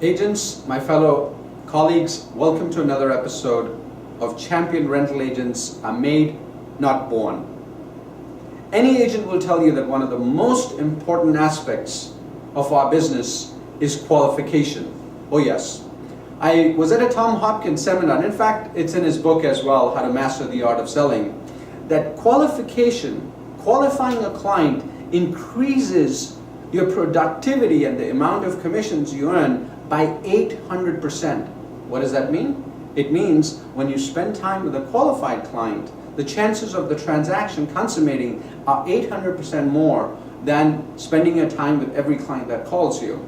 Agents, my fellow colleagues, welcome to another episode of Champion Rental Agents Are Made, Not Born. Any agent will tell you that one of the most important aspects of our business is qualification. Oh yes. I was at a Tom Hopkins seminar, and in fact it's in his book as well, How to Master the Art of Selling, that qualification, qualifying a client, increases your productivity and the amount of commissions you earn by 800%. What does that mean? It means when you spend time with a qualified client, the chances of the transaction consummating are 800% more than spending your time with every client that calls you.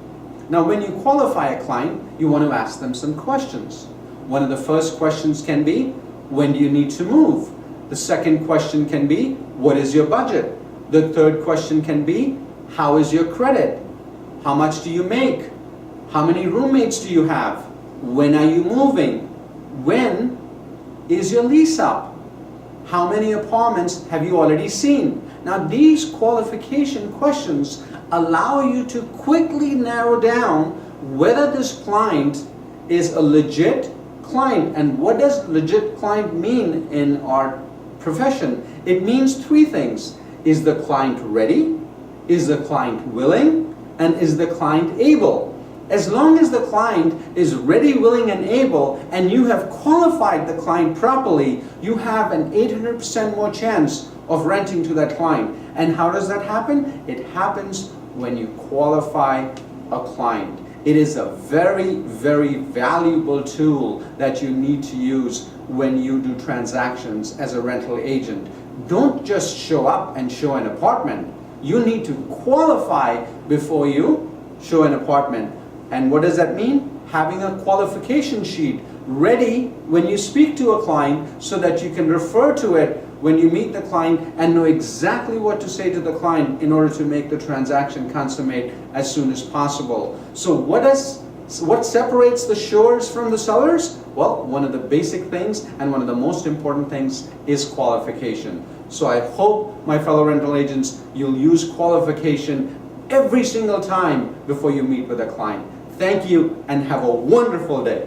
Now, when you qualify a client, you want to ask them some questions. One of the first questions can be, when do you need to move? The second question can be, what is your budget? The third question can be, how is your credit? How much do you make? How many roommates do you have? When are you moving? When is your lease up? How many apartments have you already seen? Now, these qualification questions allow you to quickly narrow down whether this client is a legit client. And what does legit client mean in our profession? It means three things. Is the client ready? Is the client willing? And is the client able? As long as the client is ready, willing, and able, and you have qualified the client properly, you have an 800% more chance of renting to that client. And how does that happen? It happens when you qualify a client. It is a very, very valuable tool that you need to use when you do transactions as a rental agent. Don't just show up and show an apartment. You need to qualify before you show an apartment. And what does that mean? Having a qualification sheet ready when you speak to a client so that you can refer to it when you meet the client and know exactly what to say to the client in order to make the transaction consummate as soon as possible. So what separates the showers from the sellers? Well, one of the basic things and one of the most important things is qualification. So I hope, my fellow rental agents, you'll use qualification every single time before you meet with a client. Thank you and have a wonderful day.